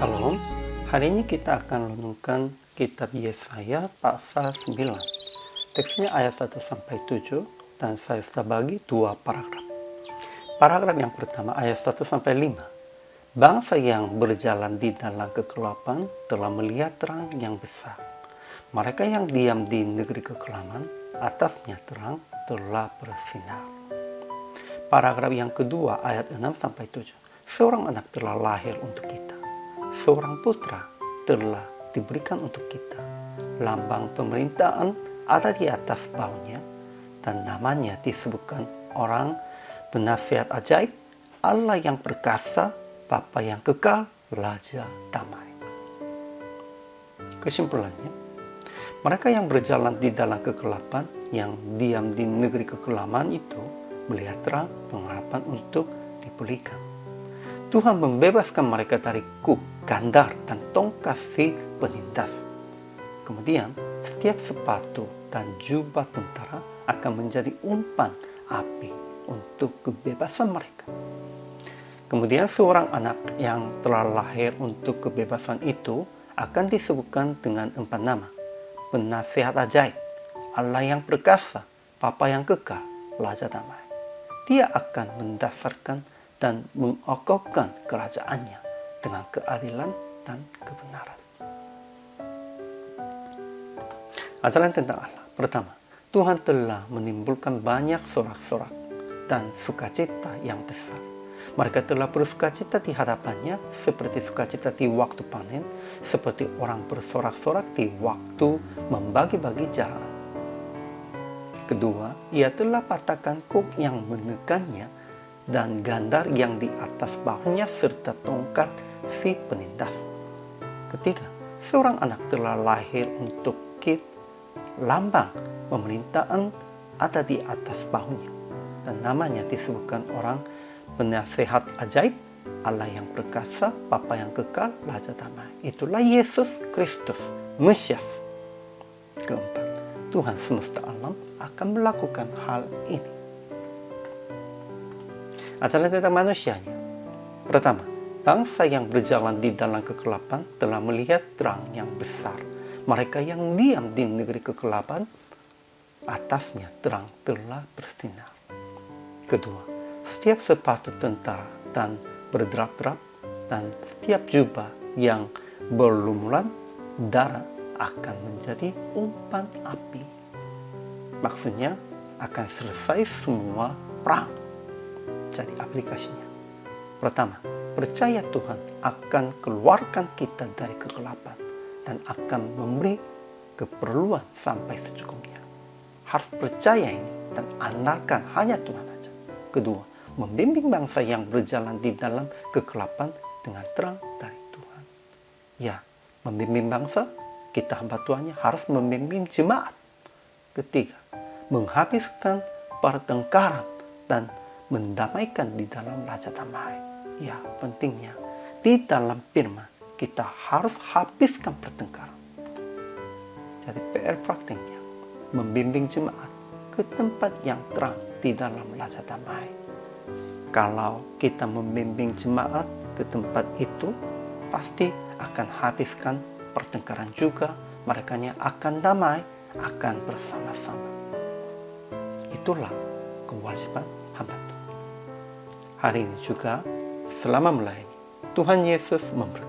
Shalom, hari ini kita akan renungkan kitab Yesaya pasal 9. Teksnya ayat 1-7 dan saya sudah bagi dua paragraf. Paragraf yang pertama ayat 1-5. Bangsa yang berjalan di dalam kegelapan telah melihat terang yang besar. Mereka yang diam di negeri kekelaman, atasnya terang telah bersinar. Paragraf yang kedua ayat 6-7. Seorang anak telah lahir untuk kita. Seorang putra telah diberikan untuk kita. Lambang pemerintahan ada di atas baunya, dan namanya disebutkan orang penasihat ajaib, Allah yang perkasa, Bapa yang kekal, Raja damai. Kesimpulannya, mereka yang berjalan di dalam kegelapan, yang diam di negeri kekelaman itu, melihat terang pengharapan untuk dipulihkan. Tuhan membebaskan mereka dari kuk, gandar, dan tongkat si penindas. Kemudian, setiap sepatu dan jubah tentara akan menjadi umpan api untuk kebebasan mereka. Kemudian seorang anak yang telah lahir untuk kebebasan itu akan disebutkan dengan 4 nama. Penasihat ajaib, Allah yang perkasa, Bapa yang kekal, Raja damai. Dia akan mendasarkan dan mengokohkan kerajaannya dengan keadilan dan kebenaran. Ajaran tentang Allah. Pertama, Tuhan telah menimbulkan banyak sorak-sorak dan sukacita yang besar. Mereka telah bersukacita di hadapannya seperti sukacita di waktu panen, seperti orang bersorak-sorak di waktu membagi-bagi jalan. Kedua, ia telah patahkan kuk yang menekannya dan gandar yang di atas bahunya serta tongkat si penindas. Ketiga, seorang anak telah lahir untuk kita. Lambang pemerintahan ada di atas bahunya, dan namanya disebutkan orang penasihat ajaib, Allah yang perkasa, Bapa yang kekal, Raja damai. Itulah Yesus Kristus, Mesias. Keempat, Tuhan semesta alam akan melakukan hal ini. Ajaran tentang manusianya. Pertama, bangsa yang berjalan di dalam kegelapan telah melihat terang yang besar. Mereka yang diam di negeri kegelapan, atasnya terang telah bersinar. Kedua, setiap sepatu tentara dan berderap-derap dan setiap jubah yang berlumuran darah akan menjadi umpan api. Maksudnya akan selesai semua perang. Jadi aplikasinya. Pertama, percaya Tuhan akan keluarkan kita dari kegelapan dan akan memberi keperluan sampai secukupnya. Harus percaya ini dan andalkan hanya Tuhan saja. Kedua, membimbing bangsa yang berjalan di dalam kegelapan dengan terang dari Tuhan. Ya, membimbing bangsa, kita hamba Tuhannya harus membimbing jemaat. Ketiga, menghabiskan pertengkaran dan mendamaikan di dalam Raja damai. Ya, pentingnya di dalam firman kita harus habiskan pertengkaran. Jadi PR praktiknya membimbing jemaat ke tempat yang terang di dalam Raja damai. Kalau kita membimbing jemaat ke tempat itu, pasti akan habiskan pertengkaran juga. Mereka akan damai, akan bersama-sama. Itulah kewajiban hamba Tuhan. Hari ini juga selama melayani, Tuhan Yesus memberkati.